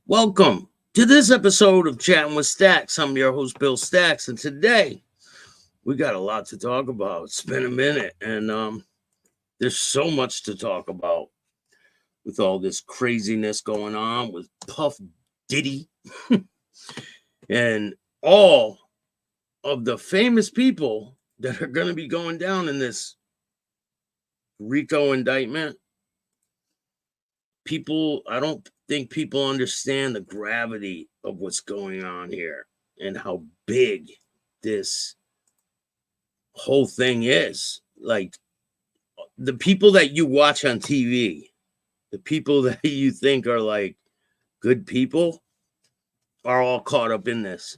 Welcome to this episode of Chatting with Staxx. I'm your host, Bill Staxx, and today we got a lot to talk about. It's been a minute, and there's so much to talk about with all this craziness going on with Puff Diddy and all of the famous people that are going to be going down in this RICO indictment. I don't think people understand the gravity of what's going on here and how big this whole thing is. Like, the people that you watch on TV, the people that you think are like good people, are all caught up in this.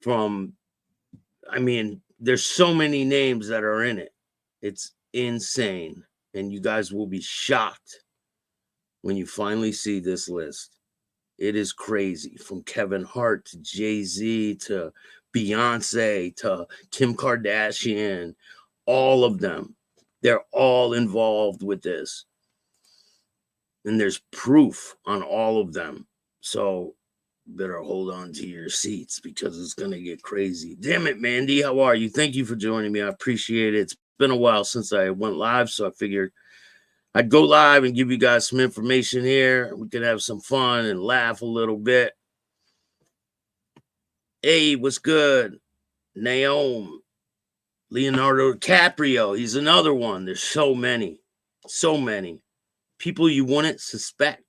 There's so many names that are in it. It's insane. And you guys will be shocked when you finally see this list. It is crazy. From Kevin Hart to Jay-Z to Beyonce to Kim Kardashian, all of them. They're all involved with this. And there's proof on all of them. So better hold on to your seats because it's going to get crazy. Damn it, Mandy. How are you? Thank you for joining me. I appreciate it. It's been a while since I went live, so I figured I'd go live and give you guys some information here. We could have some fun and laugh a little bit. Hey, what's good? Naomi. Leonardo DiCaprio. He's another one. There's so many. So many. People you wouldn't suspect.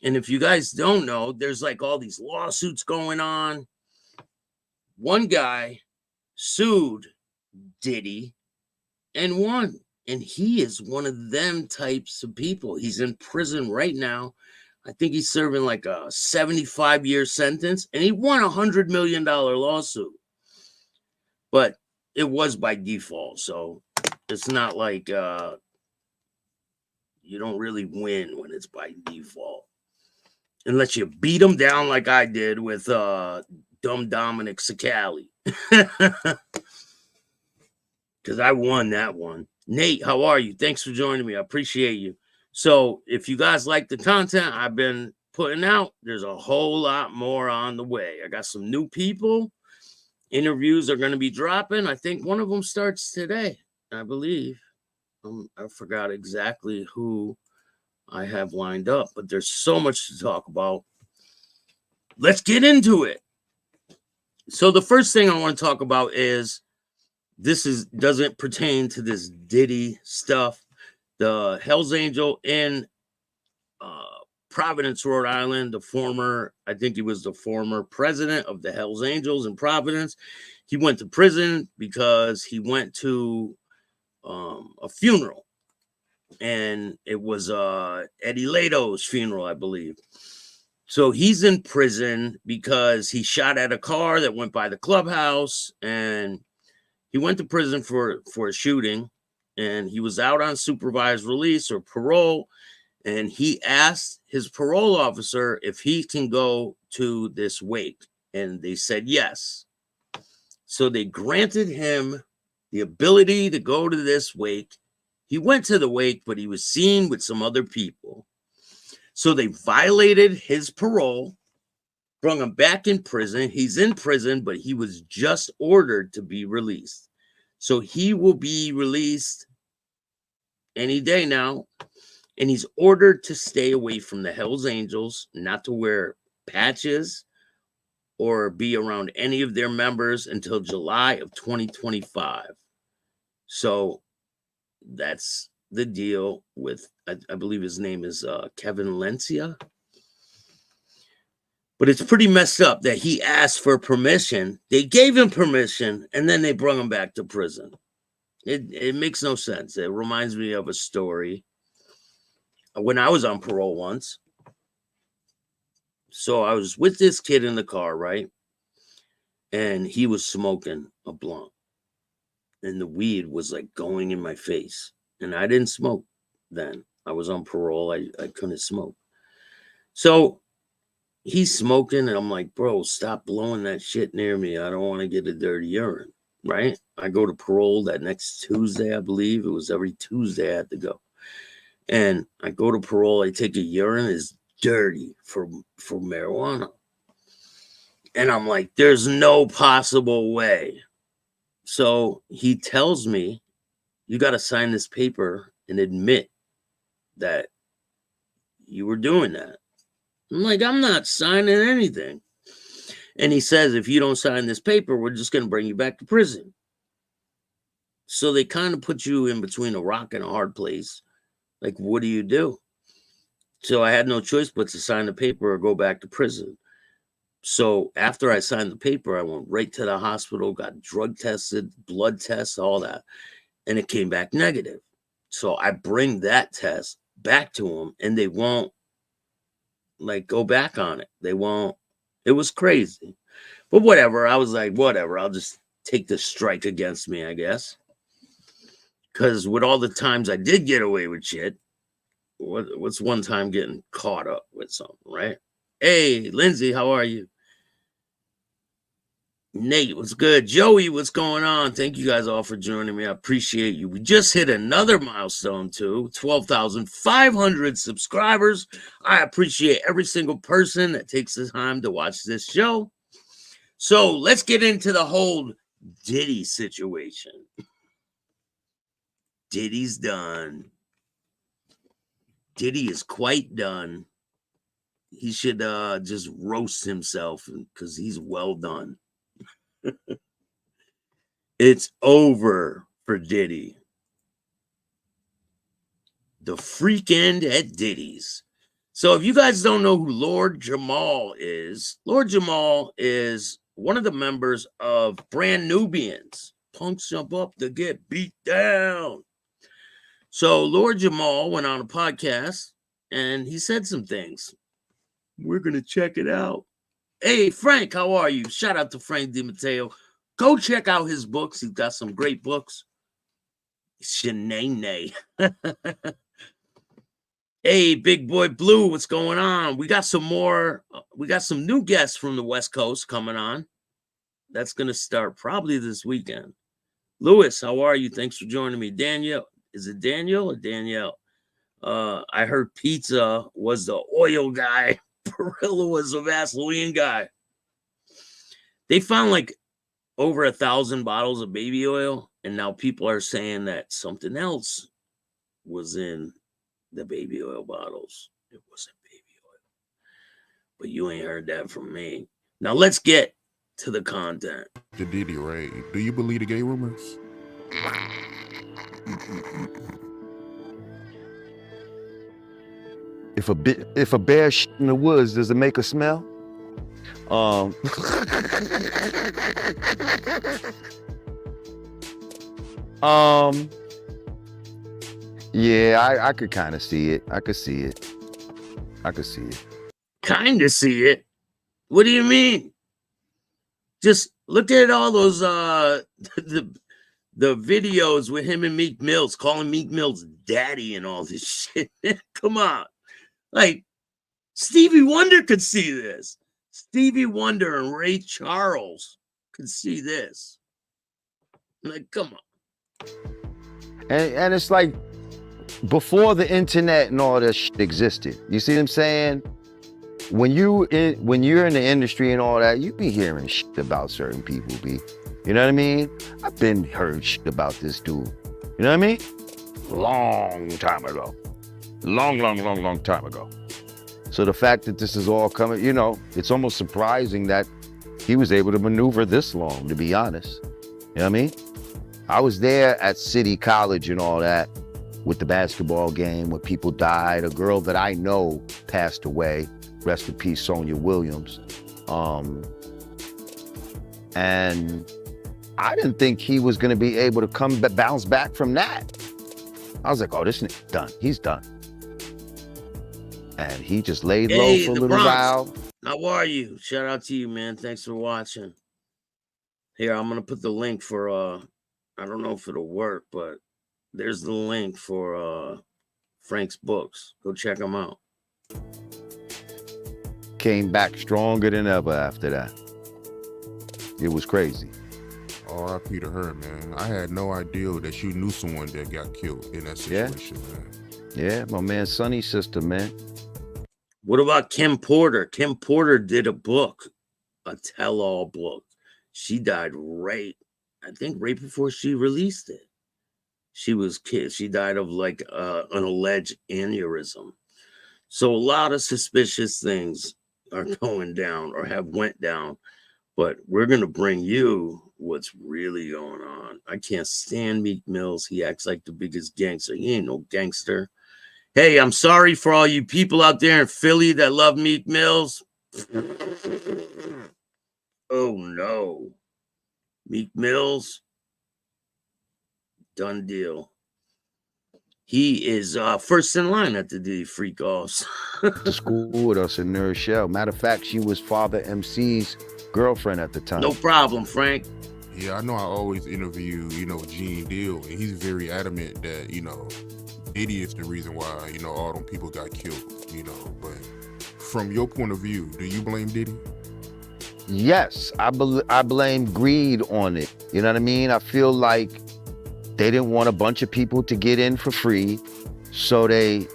And if you guys don't know, there's like all these lawsuits going on. One guy sued Diddy and won. And he is one of them types of people. He's in prison right now. I think he's serving like a 75-year sentence. And he won $100 million lawsuit. But it was by default. So it's not like you don't really win when it's by default. Unless you beat him down like I did with dumb Dominic Sicali. Because I won that one. Nate, how are you? Thanks for joining me. I appreciate you. So if you guys like the content I've been putting out, there's a whole lot more on the way. I got some new people. Interviews are going to be dropping. I think one of them starts today, I believe. I forgot exactly who I have lined up, but there's so much to talk about. Let's get into it. So the first thing I want to talk about is doesn't pertain to this Diddy stuff. The Hells Angel in Providence, Rhode Island, I think he was the former president of the Hells Angels in Providence. He went to prison because he went to a funeral. And it was Eddie Lato's funeral, I believe. So he's in prison because he shot at a car that went by the clubhouse, and he went to prison for a shooting, and he was out on supervised release or parole, and he asked his parole officer if he can go to this wake, and they said yes. So they granted him the ability to go to this wake. He went to the wake, but he was seen with some other people. So they violated his parole, brought him back in prison. He's in prison, but he was just ordered to be released. So he will be released any day now. And he's ordered to stay away from the Hells Angels, not to wear patches or be around any of their members until July of 2025. So that's the deal with, I believe his name is Kevin Lencia. But it's pretty messed up that he asked for permission. They gave him permission, and then they brought him back to prison. It makes no sense. It reminds me of a story when I was on parole once. So I was with this kid in the car, right? And he was smoking a blunt. And the weed was like going in my face. And I didn't smoke then. I was on parole. I couldn't smoke. So he's smoking, and I'm like, bro, stop blowing that shit near me. I don't want to get a dirty urine, right? I go to parole that next Tuesday, I believe. It was every Tuesday I had to go. And I go to parole. I take a urine. His dirty for marijuana. And I'm like, there's no possible way. So he tells me, you got to sign this paper and admit that you were doing that. I'm like, I'm not signing anything. And he says, if you don't sign this paper, we're just going to bring you back to prison. So they kind of put you in between a rock and a hard place. Like, what do you do? So I had no choice but to sign the paper or go back to prison. So after I signed the paper, I went right to the hospital, got drug tested, blood tests, all that. And it came back negative. So I bring that test back to them and they won't like go back on it. They won't. It was crazy. But whatever. I was like, whatever. I'll just take the strike against me, I guess. Because with all the times I did get away with shit, what's one time getting caught up with something, right? Hey, Lindsay, how are you? Nate, what's good? Joey, what's going on? Thank you guys all for joining me. I appreciate you. We just hit another milestone too, 12,500 subscribers. I appreciate every single person that takes the time to watch this show. So let's get into the whole Diddy situation. Diddy's done. Diddy is quite done. He should just roast himself because he's well done. It's over for Diddy. The Freakend at Diddy's. So if you guys don't know who Lord Jamal is one of the members of Brand Nubians. Punks jump up to get beat down. So Lord Jamal went on a podcast and he said some things. We're going to check it out. Hey, Frank, how are you? Shout out to Frank DiMatteo. Go check out his books. He's got some great books. Shanae. Hey, Big Boy Blue, what's going on? We got some more. We got some new guests from the West Coast coming on. That's going to start probably this weekend. Lewis, how are you? Thanks for joining me. Danielle. Is it Daniel or Danielle? I heard Pizza was the oil guy. Perilla was a Vaseline guy. They found like over 1,000 bottles of baby oil, and now people are saying that something else was in the baby oil bottles. It wasn't baby oil. But you ain't heard that from me. Now let's get to the content. The Diddy raid. Do you believe the gay rumors? If a bear shit in the woods, does it make a smell? Yeah, I could kind of see it. I could see it. Kind of see it? What do you mean? Just look at all those the videos with him and Meek Mills, calling Meek Mills daddy and all this shit. Come on. Like, Stevie Wonder could see this. Stevie Wonder and Ray Charles could see this. Like, come on. And it's like before the internet and all that shit existed. You see what I'm saying? When you're in the industry and all that, you be hearing shit about certain people, B. You know what I mean? I've been heard shit about this dude. You know what I mean? Long time ago. Long time ago. So the fact that this is all coming, you know, it's almost surprising that he was able to maneuver this long, to be honest. You know what I mean? I was there at City College and all that with the basketball game when people died. A girl that I know passed away. Rest in peace, Sonia Williams. And I didn't think he was going to be able to bounce back from that. I was like, oh, this nigga's done. He's done. And he just laid low for a little while. How are you? Shout out to you, man. Thanks for watching. Here, I'm going to put the link for, I don't know if it'll work, but there's the link for Frank's books. Go check them out. Came back stronger than ever after that. It was crazy. R.I.P. to her, man. I had no idea that you knew someone that got killed in that situation, man. Yeah, my man Sonny's sister, man. What about Kim Porter? Kim Porter did a book, a tell-all book. She died I think right before she released it. She died of like an alleged aneurysm. So a lot of suspicious things are going down or have went down, but we're going to bring you what's really going on. I can't stand Meek Mills. He acts like the biggest gangster. He ain't no gangster. Hey, I'm sorry for all you people out there in Philly that love Meek Mills. Oh no. Meek Mills, done deal. He is first in line at the Diddy freak offs. To school with us in Nerd Shell. Matter of fact, she was Father MC's girlfriend at the time. No problem, Frank. Yeah, I know I always interview, Gene Deal, and he's very adamant that, Diddy is the reason why, all them people got killed, but from your point of view, do you blame Diddy? Yes, I blame greed on it. You know what I mean? I feel like they didn't want a bunch of people to get in for free, so they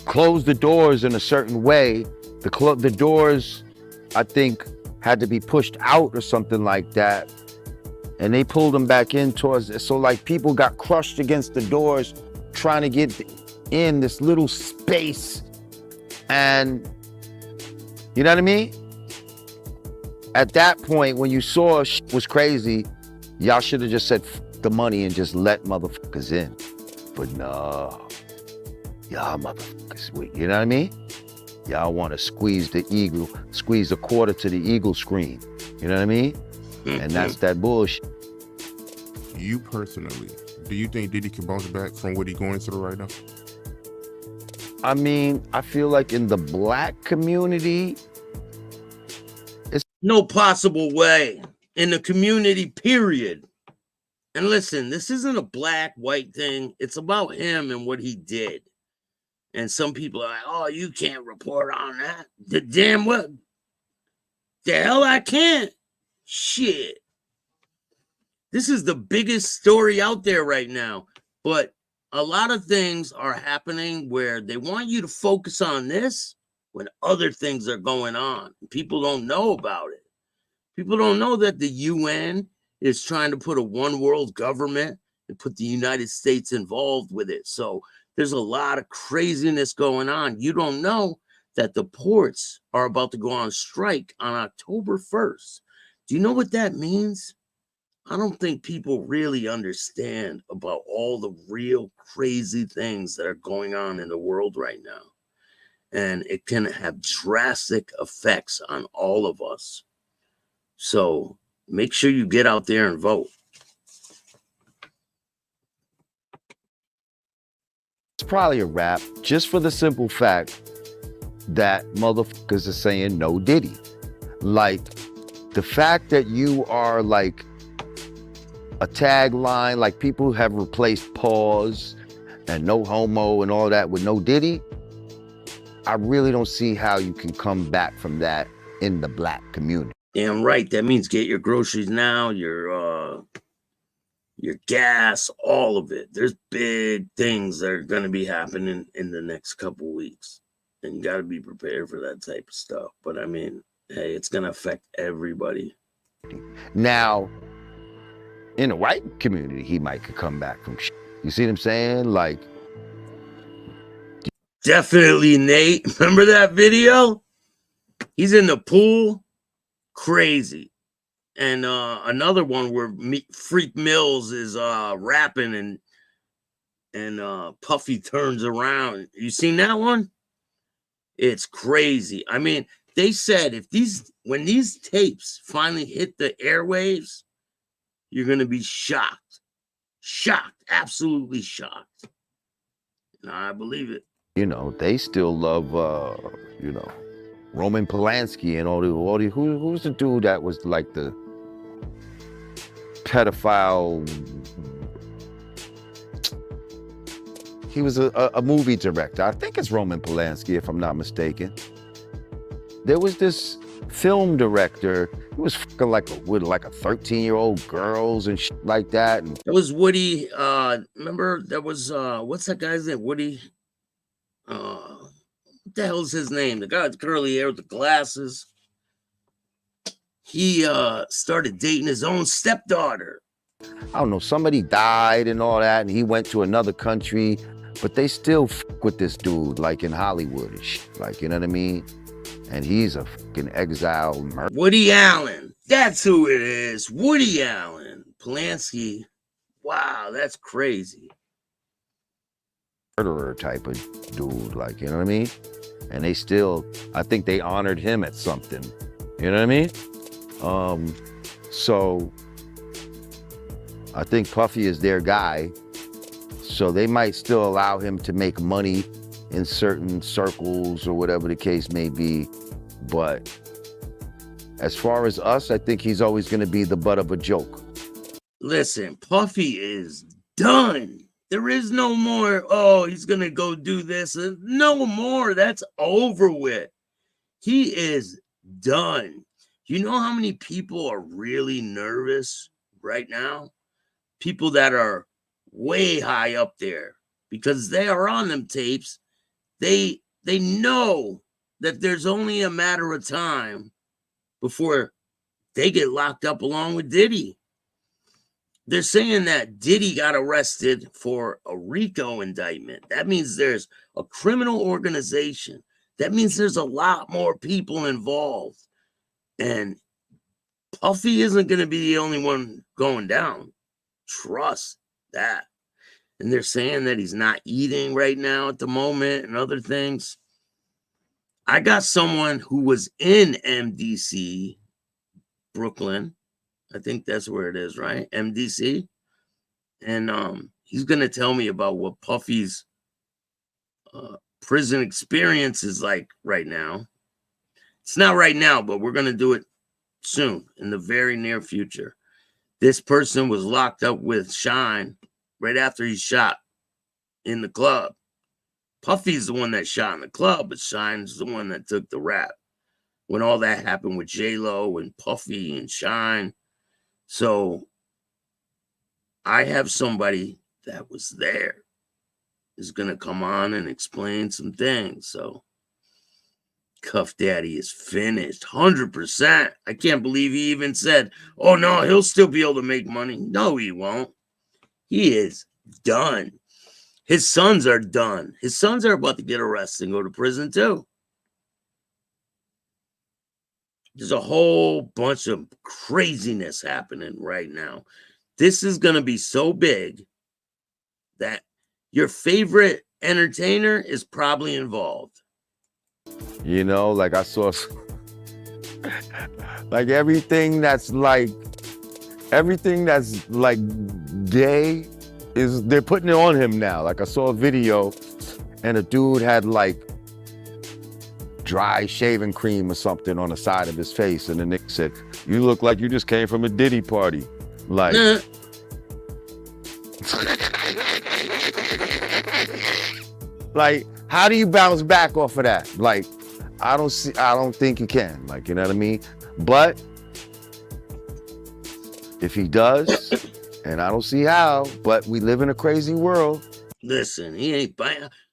closed the doors in a certain way. The doors, I think, had to be pushed out or something like that, and they pulled them back in towards. So like people got crushed against the doors trying to get in this little space, and you know what I mean? At that point, when you saw was crazy, y'all should have just said F the money and just let motherfuckers in. But no, y'all motherfuckers, you know what I mean? Y'all want to squeeze a quarter to the eagle screen. You know what I mean? And that's that bullshit. You personally, do you think Diddy can bounce back from what he's going through right now? I mean, I feel like in the black community, it's no possible way. In the community, period. And listen, this isn't a black-white thing. It's about him and what he did. And some people are like, oh, you can't report on that. The damn what? The hell I can't. Shit. This is the biggest story out there right now. But a lot of things are happening where they want you to focus on this when other things are going on. People don't know about it. People don't know that the UN is trying to put a one world government and put the United States involved with it. So there's a lot of craziness going on. You don't know that the ports are about to go on strike on October 1st. Do you know what that means? I don't think people really understand about all the real crazy things that are going on in the world right now. And it can have drastic effects on all of us. So make sure you get out there and vote. It's probably a wrap, just for the simple fact that motherfuckers are saying no Diddy. Like, the fact that you are like a tagline, like people have replaced pause and no homo and all that with no Diddy, I really don't see how you can come back from that in the black community. Damn right. That means get your groceries now, your gas, all of it. There's big things that are going to be happening in the next couple weeks. And you got to be prepared for that type of stuff. But I mean, hey, it's going to affect everybody. Now, in the white community, he might could come back from shit. You see what I'm saying? Like, definitely, Nate. Remember that video? He's in the pool. Crazy. And another one where Freak Mills is rapping and Puffy turns around. You seen that one? It's crazy. I mean, they said when these tapes finally hit the airwaves, you're gonna be shocked. Shocked, absolutely shocked. And I believe it. You know, they still love Roman Polanski and all the who's the dude that was like the pedophile? He was a movie director. I think it's Roman Polanski, if I'm not mistaken. There was this film director who was fucking with like a 13-year-old girls and shit like that. And it was Woody. Remember there was what's that guy's name? Woody. what the hell's his name? The guy with the curly hair with the glasses. He started dating his own stepdaughter. I don't know, somebody died and all that, and he went to another country, but they still fuck with this dude, like in Hollywood and shit. Like, you know what I mean? And he's a fucking exile murderer. Woody Allen. That's who it is. Woody Allen. Polanski. Wow, that's crazy. Murderer type of dude, like, you know what I mean? And they still, I think they honored him at something. You know what I mean? So I think Puffy is their guy. So they might still allow him to make money in certain circles or whatever the case may be. But as far as us, I think he's always going to be the butt of a joke. Listen, Puffy is done. There is no more, oh, he's going to go do this. No more. That's over with. He is done. You know how many people are really nervous right now? People that are way high up there because they are on them tapes. They know that there's only a matter of time before they get locked up along with Diddy. They're saying that Diddy got arrested for a RICO indictment. That means there's a criminal organization. That means there's a lot more people involved. And Puffy isn't going to be the only one going down. Trust that. And they're saying that he's not eating right now at the moment and other things. I got someone who was in MDC, Brooklyn. I think that's where it is, right? MDC. And he's going to tell me about what Puffy's prison experience is like right now. It's not right now, but we're going to do it soon, in the very near future. This person was locked up with Shine right after he shot in the club. Puffy's the one that shot in the club, but Shine's the one that took the rap. When all that happened with J-Lo and Puffy and Shine. So I have somebody that was there is going to come on and explain some things. So Cuff Daddy is finished 100%. I can't believe he even said, oh no, he'll still be able to make money. No, he won't. He is done. His sons are done. His sons are about to get arrested and go to prison too. There's a whole bunch of craziness happening right now. This is going to be so big that your favorite entertainer is probably involved. You know, like I saw, like everything that's like gay is, they're putting it on him now. Like I saw a video and a dude had like dry shaving cream or something on the side of his face. And the nigga said, you look like you just came from a Diddy party. Like, like, how do you bounce back off of that? Like, I don't think you can. Like, you know what I mean? But if he does, and I don't see how, but we live in a crazy world. Listen, he ain't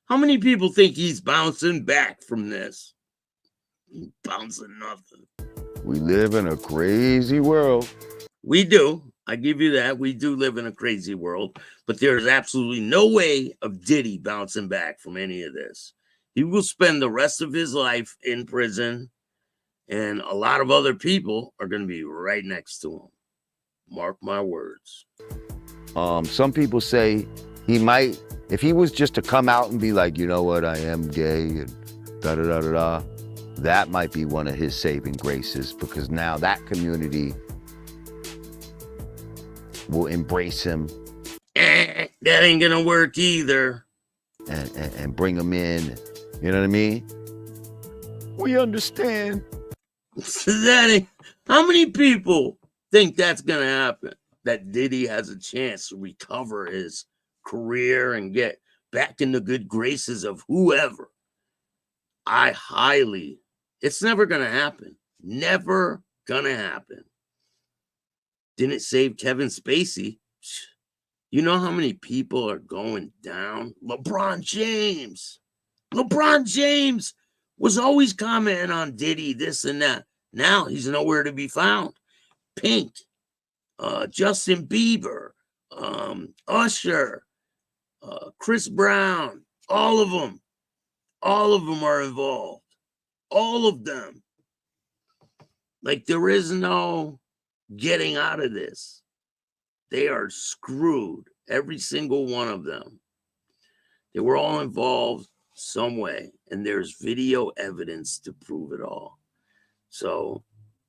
how many people think he's bouncing back from this? Bouncing nothing. We live in a crazy world. We do. I give you that. We do live in a crazy world, but there's absolutely no way of Diddy bouncing back from any of this. He will spend the rest of his life in prison, and a lot of other people are going to be right next to him. Mark my words. Some people say he might, if he was just to come out and be like, you know what, I am gay and da-da-da-da-da, that might be one of his saving graces, because now that community will embrace him. That ain't gonna work either. And bring him in. You know what I mean? We understand. How many people think that's gonna happen? That Diddy has a chance to recover his career and get back in the good graces of whoever? It's never gonna happen. Never gonna happen. Didn't save Kevin Spacey. You know how many people are going down? LeBron James was always commenting on Diddy, this and that. Now he's nowhere to be found. Pink, Justin Bieber, Usher, Chris Brown, all of them are involved. All of them. Like, there is no getting out of this. They are screwed. Every single one of them. They were all involved some way, and there's video evidence to prove it all. So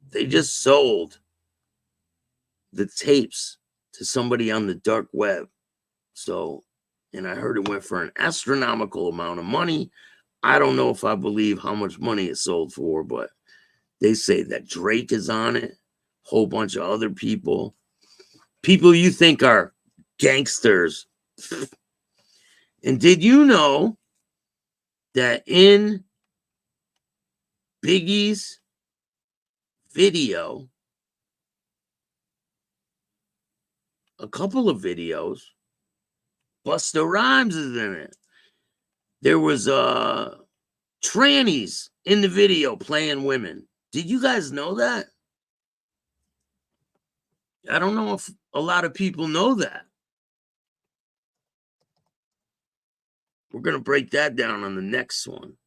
they just sold the tapes to somebody on the dark web. So, and I heard it went for an astronomical amount of money. I don't know if I believe how much money it sold for, but they say that Drake is on it, whole bunch of other people you think are gangsters. And did you know that in Biggie's video, a couple of videos, Busta Rhymes is in it. There was trannies in the video playing women. Did you guys know that? I don't know if a lot of people know that. We're going to break that down on the next one.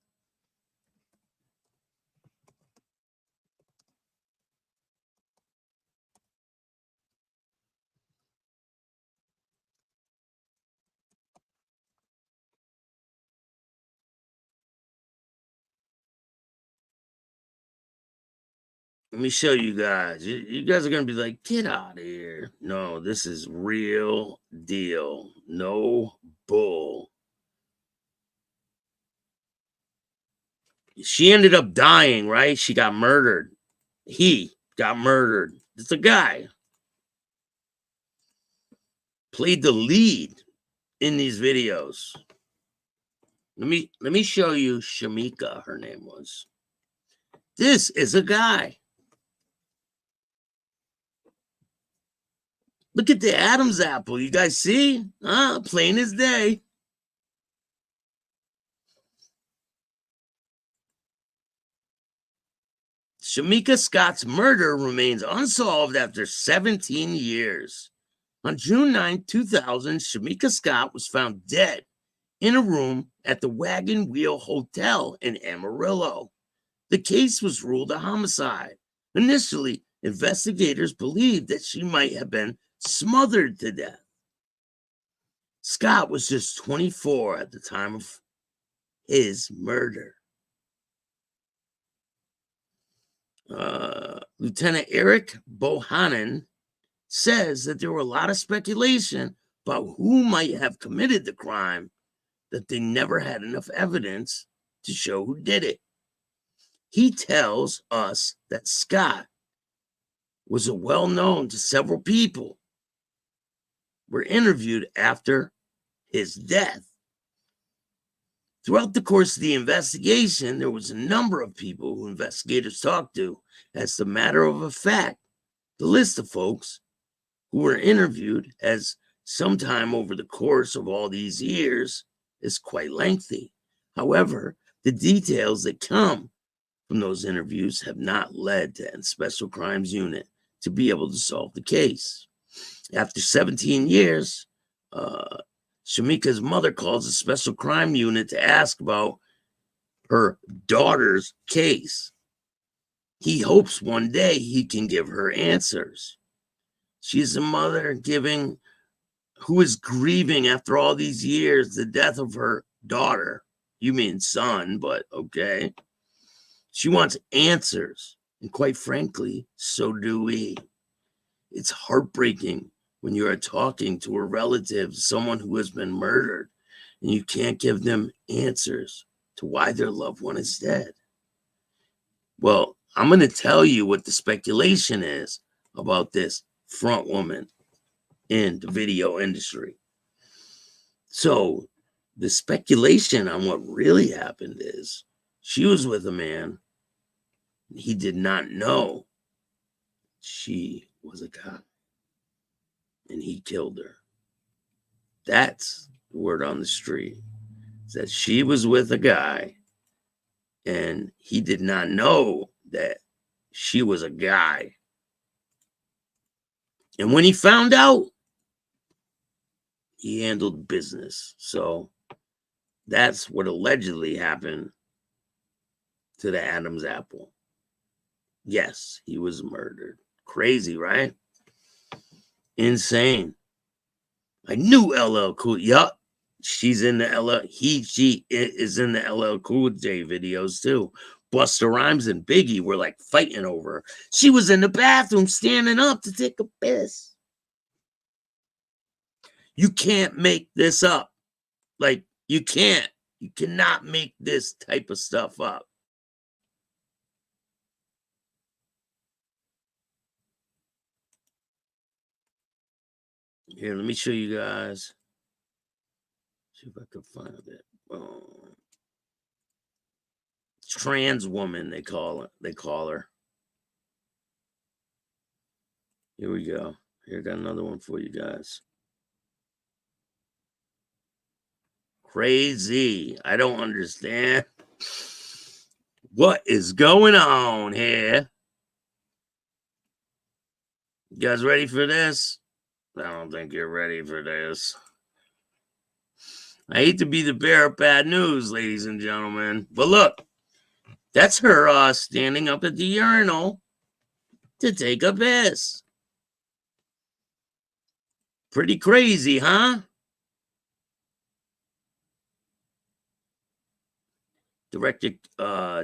Let me show you guys. You guys are going to be like, get out of here. No, this is real deal. No bull. She ended up dying, right? She got murdered. He got murdered. It's a guy. Played the lead in these videos. Let me show you Shamika, her name was. This is a guy. Look at the Adam's apple. You guys see? Plain as day. Shamika Scott's murder remains unsolved after 17 years. On June 9, 2000, Shamika Scott was found dead in a room at the Wagon Wheel Hotel in Amarillo. The case was ruled a homicide. Initially, investigators believed that she might have been smothered to death. Scott was just 24 at the time of his murder. Lieutenant Eric Bohannon says that there were a lot of speculation about who might have committed the crime, that they never had enough evidence to show who did it. He tells us that Scott was well known to several people, were interviewed after his death. Throughout the course of the investigation, there was a number of people who investigators talked to. As a matter of fact, the list of folks who were interviewed as sometime over the course of all these years is quite lengthy. However, the details that come from those interviews have not led to the Special Crimes Unit to be able to solve the case. After 17 years, Shamika's mother calls the Special Crime Unit to ask about her daughter's case. He hopes one day he can give her answers. She's a mother who is grieving after all these years the death of her daughter. You mean son, but okay. She wants answers, and quite frankly, so do we. It's heartbreaking when you are talking to a relative, someone who has been murdered, and you can't give them answers to why their loved one is dead. Well, I'm going to tell you what the speculation is about this front woman in the video industry. So the speculation on what really happened is she was with a man. He did not know she was a cop, and he killed her. That's the word on the street. That she was with a guy And he did not know that she was a guy. And when he found out, he handled business. So that's what allegedly happened to the Adam's apple. Yes, he was murdered. Crazy, right? Insane. I knew LL Cool. Yup. She's in the she is in the LL Cool J videos too. Busta Rhymes and Biggie were like fighting over her. She was in the bathroom standing up to take a piss. You can't make this up. Like, you can't. You cannot make this type of stuff up. Here, let me show you guys. See if I can find it. Trans woman, they call it. They call her. Here we go. Here, got another one for you guys. Crazy. I don't understand what is going on here. You guys ready for this? I don't think you're ready for this. I hate to be the bearer of bad news, ladies and gentlemen. But look, that's her standing up at the urinal to take a piss. Pretty crazy, huh? Director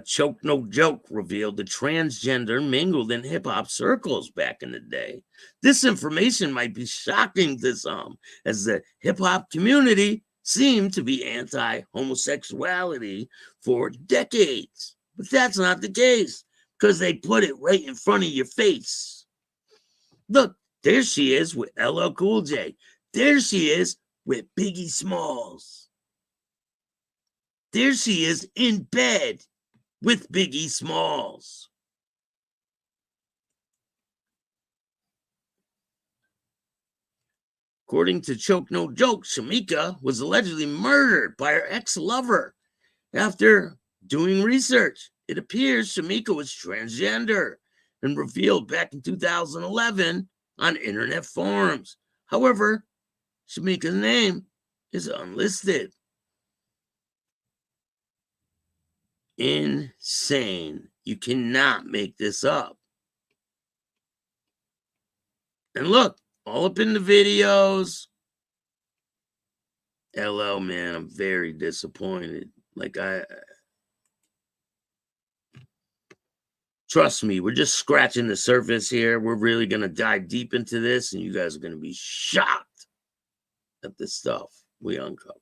Choke No Joke revealed the transgender mingled in hip-hop circles back in the day. This information might be shocking to some, as the hip-hop community seemed to be anti-homosexuality for decades. But that's not the case, because they put it right in front of your face. Look, there she is with LL Cool J. There she is with Biggie Smalls. There she is in bed with Biggie Smalls. According to Choke No Joke, Shamika was allegedly murdered by her ex-lover. After doing research, it appears Shamika was transgender and revealed back in 2011 on internet forums. However, Shamika's name is unlisted. Insane. You cannot make this up. And look, all up in the videos. LL, man, I'm very disappointed. Like, trust me, we're just scratching the surface here. We're really going to dive deep into this, and you guys are going to be shocked at the stuff we uncover.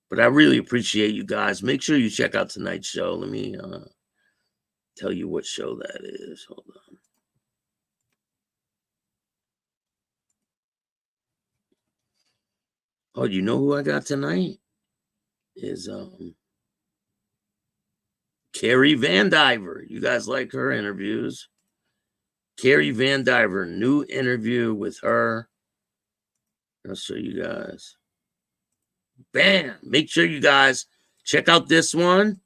But I really appreciate you guys. Make sure you check out tonight's show. Let me tell you what show that is. Hold on. Oh, you know who I got tonight? Is Carrie Van Diver. You guys like her interviews? Carrie Van Diver, new interview with her. I'll show you guys. Bam! Make sure you guys check out this one.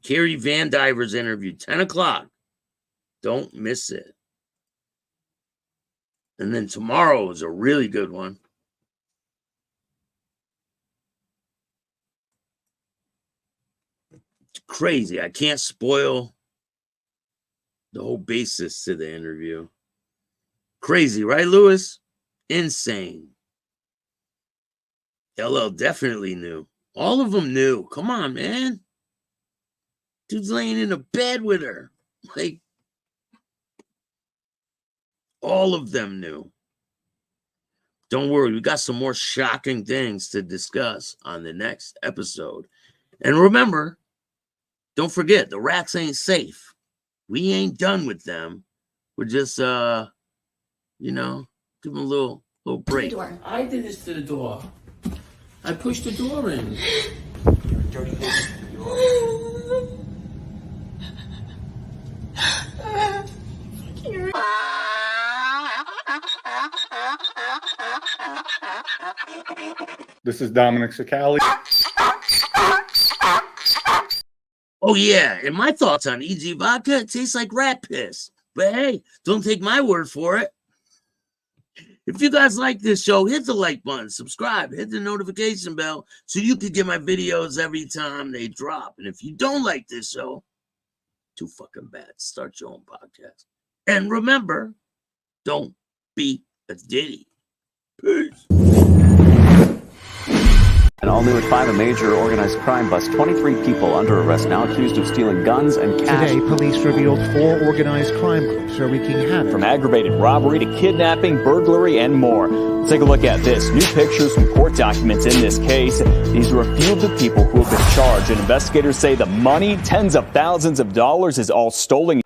Carrie Van Diver's interview, 10 o'clock. Don't miss it. And then tomorrow is a really good one. It's crazy. I can't spoil the whole basis to the interview. Crazy, right, Lewis? Insane. LL definitely knew. All of them knew. Come on, man. Dude's laying in a bed with her. Like, all of them knew. Don't worry, we got some more shocking things to discuss on the next episode. And remember, don't forget, the rats ain't safe. We ain't done with them. We're just, give them a little break. I did this to the door. I pushed the door in. This is Dominic Sicali. Oh, yeah. And my thoughts on EG vodka, it tastes like rat piss. But hey, don't take my word for it. If you guys like this show, hit the like button, subscribe, hit the notification bell so you can get my videos every time they drop. And if you don't like this show, too fucking bad. Start your own podcast. And remember, don't be a Diddy. Peace. And all new at 5, a major organized crime bust. 23 people under arrest now accused of stealing guns and cash. Today, police revealed 4 organized crime groups are wreaking havoc. From aggravated robbery to kidnapping, burglary, and more. Take a look at this. New pictures from court documents in this case. These are a few of the people who have been charged. And investigators say the money, tens of thousands of dollars, is all stolen.